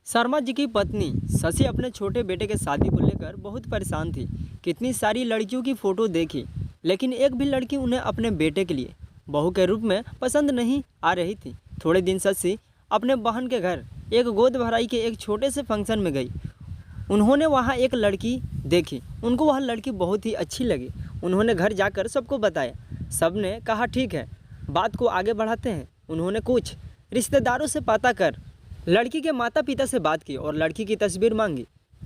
शर्मा जी की पत्नी शशि अपने छोटे बेटे के शादी को लेकर बहुत परेशान थी। कितनी सारी लड़कियों की फ़ोटो देखी, लेकिन एक भी लड़की उन्हें अपने बेटे के लिए बहू के रूप में पसंद नहीं आ रही थी। थोड़े दिन शशि अपने बहन के घर एक गोद भराई के एक छोटे से फंक्शन में गई। उन्होंने वहाँ एक लड़की देखी, उनको वह लड़की बहुत ही अच्छी लगी। उन्होंने घर जाकर सबको बताया। सब ने कहा ठीक है, बात को आगे बढ़ाते हैं। उन्होंने कुछ रिश्तेदारों से पता कर लड़की के माता पिता से बात की और लड़की की तस्वीर मांगी,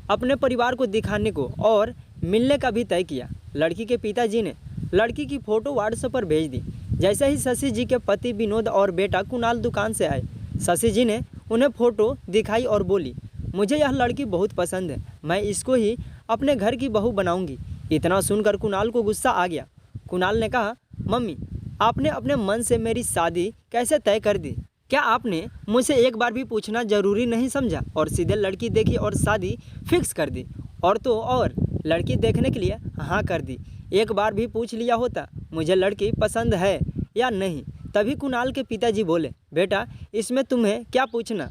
अपने परिवार को दिखाने को और मिलने का भी तय किया। लड़की के पिताजी ने लड़की की फ़ोटो व्हाट्सएप पर भेज दी। जैसे ही शशि जी के पति विनोद और बेटा कुणाल दुकान से आए, शशि जी ने उन्हें फ़ोटो दिखाई और बोली, मुझे यह लड़की बहुत पसंद है, मैं इसको ही अपने घर की बहू बनाऊंगी। इतना सुनकर कुणाल को गुस्सा आ गया। कुणाल ने कहा, मम्मी आपने अपने मन से मेरी शादी कैसे तय कर दी? क्या आपने मुझसे एक बार भी पूछना ज़रूरी नहीं समझा और सीधे लड़की देखी और शादी फिक्स कर दी? और तो और लड़की देखने के लिए हाँ कर दी। एक बार भी पूछ लिया होता मुझे लड़की पसंद है या नहीं। तभी कुणाल के पिताजी बोले, बेटा इसमें तुम्हें क्या पूछना?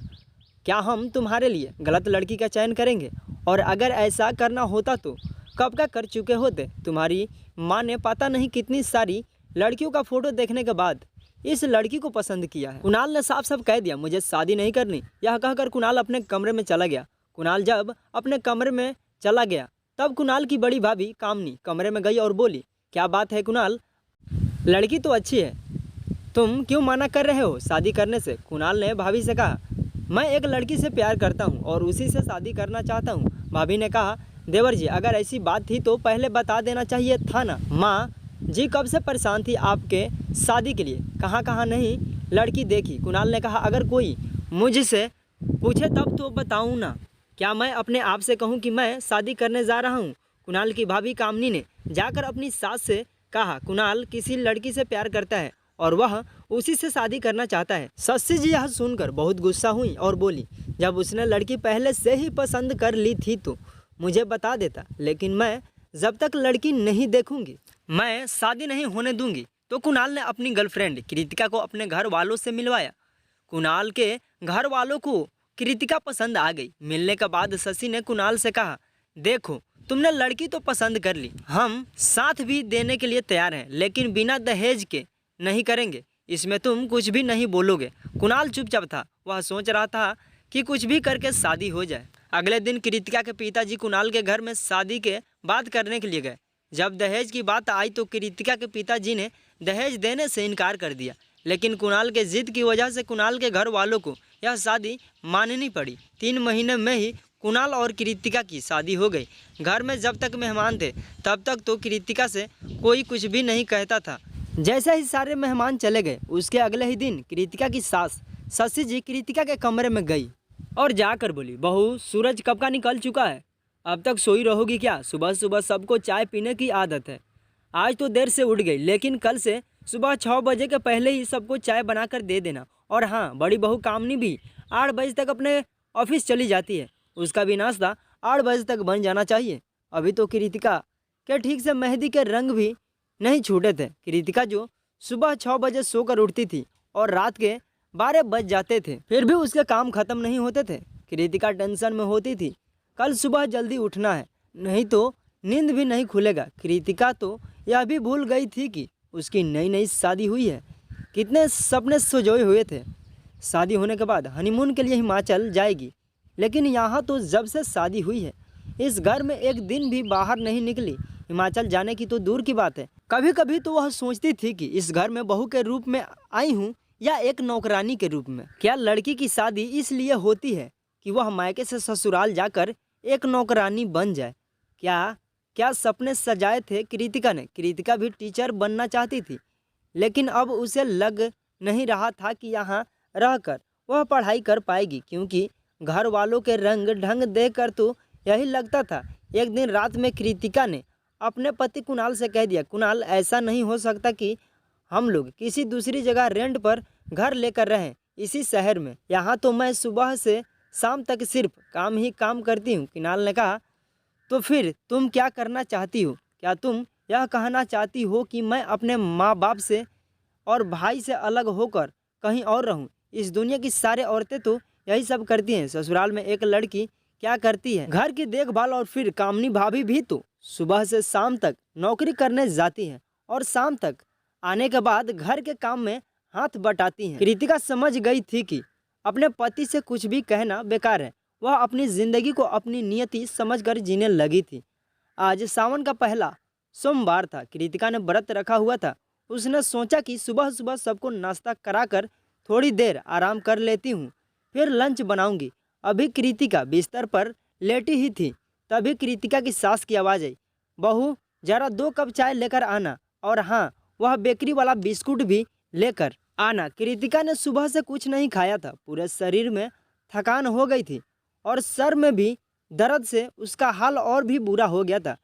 क्या हम तुम्हारे लिए गलत लड़की का चयन करेंगे? और अगर ऐसा करना होता तो कब का कर चुके होते। तुम्हारी माँ ने पता नहीं कितनी सारी लड़कियों का फ़ोटो देखने के बाद इस लड़की को पसंद किया है। कुणाल ने साफ साफ कह दिया, मुझे शादी नहीं करनी। यह कहकर कुणाल अपने कमरे में चला गया। कुणाल जब अपने कमरे में चला गया तब कुणाल की बड़ी भाभी कामनी कमरे में गई और बोली, क्या बात है कुणाल, लड़की तो अच्छी है, तुम क्यों मना कर रहे हो शादी करने से? कुणाल ने भाभी से कहा, मैं एक लड़की से प्यार करता हूँ और उसी से शादी करना चाहता हूँ। भाभी ने कहा, देवर जी अगर ऐसी बात थी तो पहले बता देना चाहिए था ना। माँ जी कब से परेशान थी आपके शादी के लिए, कहाँ कहाँ नहीं लड़की देखी। कुणाल ने कहा, अगर कोई मुझसे पूछे तब तो बताऊँ ना, क्या मैं अपने आप से कहूँ कि मैं शादी करने जा रहा हूँ? कुणाल की भाभी कामनी ने जाकर अपनी सास से कहा, कुणाल किसी लड़की से प्यार करता है और वह उसी से शादी करना चाहता है। शशि जी यह सुनकर बहुत गुस्सा हुई और बोली, जब उसने लड़की पहले से ही पसंद कर ली थी तो मुझे बता देता, लेकिन मैं जब तक लड़की नहीं देखूंगी मैं शादी नहीं होने दूंगी। तो कुणाल ने अपनी गर्लफ्रेंड कृतिका को अपने घर वालों से मिलवाया। कुणाल के घर वालों को कृतिका पसंद आ गई। मिलने के बाद शशि ने कुणाल से कहा, देखो तुमने लड़की तो पसंद कर ली, हम साथ भी देने के लिए तैयार हैं, लेकिन बिना दहेज के नहीं करेंगे, इसमें तुम कुछ भी नहीं बोलोगे। कुणाल चुपचाप था, वह सोच रहा था कि कुछ भी करके शादी हो जाए। अगले दिन कृतिका के पिताजी कुणाल के घर में शादी के बात करने के लिए गए। जब दहेज की बात आई तो कृतिका के पिताजी ने दहेज देने से इनकार कर दिया, लेकिन कुणाल के जिद की वजह से कुणाल के घर वालों को यह शादी माननी पड़ी। 3 महीने में ही कुणाल और कृतिका की शादी हो गई। घर में जब तक मेहमान थे तब तक तो कृतिका से कोई कुछ भी नहीं कहता था। जैसे ही सारे मेहमान चले गए उसके अगले ही दिन कृतिका की सास शशि जी कृतिका के कमरे में गई और जाकर बोली, बहू सूरज कब का निकल चुका है, अब तक सोई रहोगी क्या? सुबह सुबह सबको चाय पीने की आदत है, आज तो देर से उठ गई, लेकिन कल से सुबह 6 बजे के पहले ही सबको चाय बनाकर दे देना। और हाँ, बड़ी बहू कामनी भी 8 बजे तक अपने ऑफिस चली जाती है, उसका भी नाश्ता 8 बजे तक बन जाना चाहिए। अभी तो कृतिका के ठीक से मेहंदी के रंग भी नहीं छूटे थे। कृतिका जो सुबह 6 बजे सोकर उठती थी और रात के 12 बज जाते थे, फिर भी उसके काम खत्म नहीं होते थे। कृतिका टेंशन में होती थी, कल सुबह जल्दी उठना है, नहीं तो नींद भी नहीं खुलेगा। कृतिका तो यह भी भूल गई थी कि उसकी नई नई शादी हुई है। कितने सपने सजोए हुए थे, शादी होने के बाद हनीमून के लिए हिमाचल जाएगी, लेकिन यहाँ तो जब से शादी हुई है इस घर में एक दिन भी बाहर नहीं निकली। हिमाचल जाने की तो दूर की बात है, कभी कभी तो वह सोचती थी कि इस घर में बहू के रूप में आई हूँ या एक नौकरानी के रूप में। क्या लड़की की शादी इसलिए होती है कि वह मायके से ससुराल जाकर एक नौकरानी बन जाए? क्या क्या सपने सजाए थे कृतिका ने? कृतिका भी टीचर बनना चाहती थी, लेकिन अब उसे लग नहीं रहा था कि यहाँ रहकर वह पढ़ाई कर पाएगी, क्योंकि घर वालों के रंग ढंग देखकर तो यही लगता था। एक दिन रात में कृतिका ने अपने पति कुणाल से कह दिया, कुणाल ऐसा नहीं हो सकता कि हम लोग किसी दूसरी जगह रेंट पर घर लेकर रहें इसी शहर में, यहाँ तो मैं सुबह से शाम तक सिर्फ काम ही काम करती हूँ। कुणाल ने कहा, तो फिर तुम क्या करना चाहती हो? क्या तुम यह कहना चाहती हो कि मैं अपने माँ बाप से और भाई से अलग होकर कहीं और रहूं? इस दुनिया की सारी औरतें तो यही सब करती हैं। ससुराल में एक लड़की क्या करती है, घर की देखभाल, और फिर कामनी भाभी भी तो सुबह से शाम तक नौकरी करने जाती है और शाम तक आने के बाद घर के काम में हाथ बटाती हैं। कृतिका समझ गई थी कि अपने पति से कुछ भी कहना बेकार है। वह अपनी जिंदगी को अपनी नियति समझकर जीने लगी थी। आज सावन का पहला सोमवार था। कृतिका ने व्रत रखा हुआ था। उसने सोचा कि सुबह सुबह सबको नाश्ता कराकर थोड़ी देर आराम कर लेती हूँ, फिर लंच बनाऊंगी। अभी कृतिका बिस्तर पर लेटी ही थी, तभी कृतिका की सास की आवाज़ आई, बहू जरा 2 कप चाय लेकर आना, और हाँ, वह बेकरी वाला बिस्कुट भी लेकर आना। कृतिका ने सुबह से कुछ नहीं खाया था। पूरे शरीर में थकान हो गई थी और सर में भी दर्द से उसका हाल और भी बुरा हो गया था।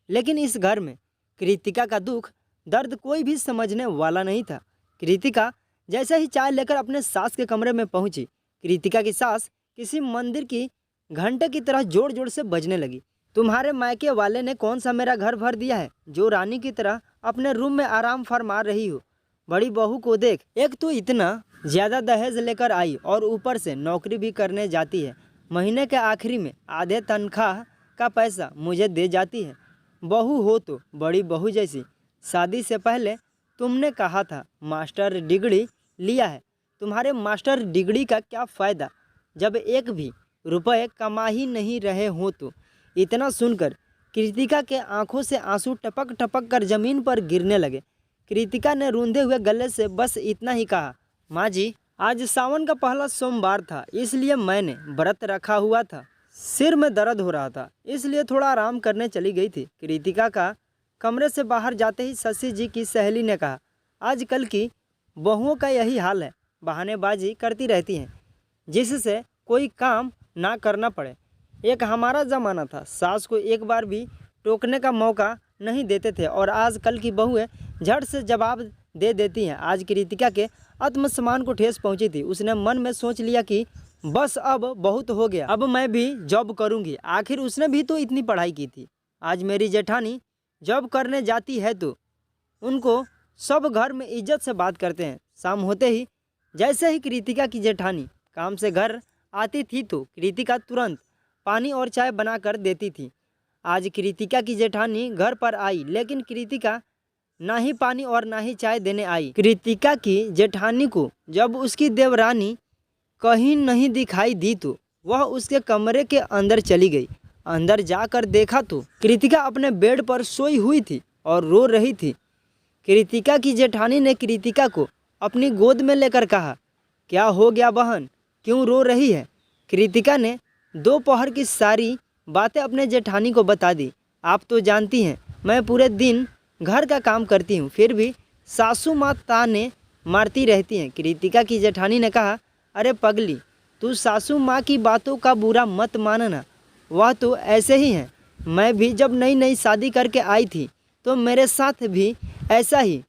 लेकिन इस घर में कृतिका का दुख दर्द कोई भी समझने वाला नहीं था। कृतिका जैसे ही चाय लेकर अपने सास के कमरे में पहुंची, कृतिका की सास किसी मंदिर की घंटे की तरह जोर जोर से बजने लगी। तुम्हारे मायके वाले ने कौन सा मेरा घर भर दिया है जो रानी की तरह अपने रूम में आराम फरमा रही हो। बड़ी बहू को देख, एक तो इतना ज़्यादा दहेज लेकर आई और ऊपर से नौकरी भी करने जाती है। महीने के आखिरी में आधे तनख्वाह का पैसा मुझे दे जाती है। बहू हो तो बड़ी बहू जैसी। शादी से पहले तुमने कहा था मास्टर डिग्री लिया है। तुम्हारे मास्टर डिग्री का क्या फ़ायदा जब एक भी रुपए कमा ही नहीं रहे हो। तो इतना सुनकर कृतिका के आंखों से आंसू टपक टपक कर ज़मीन पर गिरने लगे। कृतिका ने रूंधे हुए गले से बस इतना ही कहा, माँ जी, आज सावन का पहला सोमवार था, इसलिए मैंने व्रत रखा हुआ था। सिर में दर्द हो रहा था, इसलिए थोड़ा आराम करने चली गई थी। कृतिका का कमरे से बाहर जाते ही शशि जी की सहेली ने कहा, आजकल की बहुओं का यही हाल है, बहानेबाजी करती रहती हैं जिससे कोई काम ना करना पड़े। एक हमारा ज़माना था, सास को एक बार भी टोकने का मौका नहीं देते थे, और आजकल की बहुएं झट से जवाब दे देती हैं। आज कृतिका के आत्मसम्मान को ठेस पहुंची थी। उसने मन में सोच लिया कि बस अब बहुत हो गया, अब मैं भी जॉब करूंगी। आखिर उसने भी तो इतनी पढ़ाई की थी। आज मेरी जेठानी जॉब करने जाती है तो उनको सब घर में इज्जत से बात करते हैं। शाम होते ही जैसे ही कृतिका की जेठानी काम से घर आती थी तो कृतिका तुरंत पानी और चाय बना कर देती थी। आज कृतिका की जेठानी घर पर आई, लेकिन कृतिका ना ही पानी और ना ही चाय देने आई। कृतिका की जेठानी को जब उसकी देवरानी कहीं नहीं दिखाई दी तो वह उसके कमरे के अंदर चली गई। अंदर जाकर देखा तो कृतिका अपने बेड पर सोई हुई थी और रो रही थी। कृतिका की जेठानी ने कृतिका को अपनी गोद में लेकर कहा, क्या हो गया बहन, क्यों रो रही है। कृतिका ने दोपहर की सारी बातें अपने जेठानी को बता दी। आप तो जानती हैं मैं पूरे दिन घर का काम करती हूँ, फिर भी सासू माँ ताने मारती रहती हैं। कृतिका की जेठानी ने कहा, अरे पगली, तू सासू माँ की बातों का बुरा मत मानना, वह तो ऐसे ही हैं। मैं भी जब नई नई शादी करके आई थी तो मेरे साथ भी ऐसा ही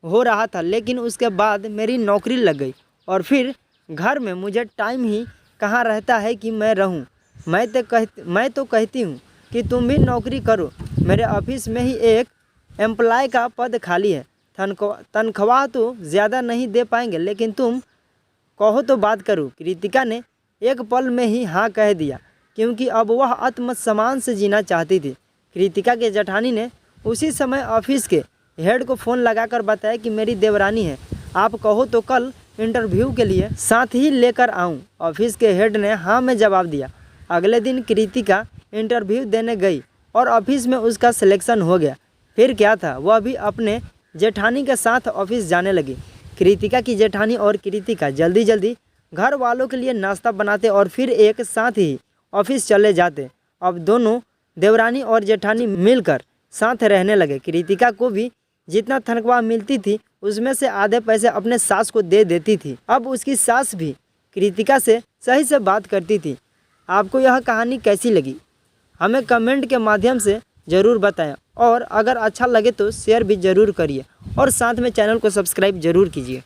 हो रहा था, लेकिन उसके बाद मेरी नौकरी लग गई और फिर घर में मुझे टाइम ही कहाँ रहता है कि मैं रहूं। मैं तो कहती हूँ कि तुम भी नौकरी करो। मेरे ऑफिस में ही एक एम्प्लॉय का पद खाली है। तनख्वाह तो ज़्यादा नहीं दे पाएंगे, लेकिन तुम कहो तो बात करूँ। कृतिका ने एक पल में ही हाँ कह दिया, क्योंकि अब वह आत्मसम्मान से जीना चाहती थी। कृतिका के जेठानी ने उसी समय ऑफिस के हेड को फ़ोन लगाकर बताया कि मेरी देवरानी है, आप कहो तो कल इंटरव्यू के लिए साथ ही लेकर आऊं। ऑफिस के हेड ने हाँ में जवाब दिया। अगले दिन कृतिका इंटरव्यू देने गई और ऑफिस में उसका सिलेक्शन हो गया। फिर क्या था, वह भी अपने जेठानी के साथ ऑफिस जाने लगी। कृतिका की जेठानी और कृतिका जल्दी जल्दी घर वालों के लिए नाश्ता बनाते और फिर एक साथ ही ऑफिस चले जाते। अब दोनों देवरानी और जेठानी मिलकर साथ रहने लगे। कृतिका को भी जितना तनख्वाह मिलती थी उसमें से आधे पैसे अपने सास को दे देती थी। अब उसकी सास भी कृतिका से सही से बात करती थी। आपको यह कहानी कैसी लगी हमें कमेंट के माध्यम से ज़रूर बताएं, और अगर अच्छा लगे तो शेयर भी ज़रूर करिए और साथ में चैनल को सब्सक्राइब ज़रूर कीजिए।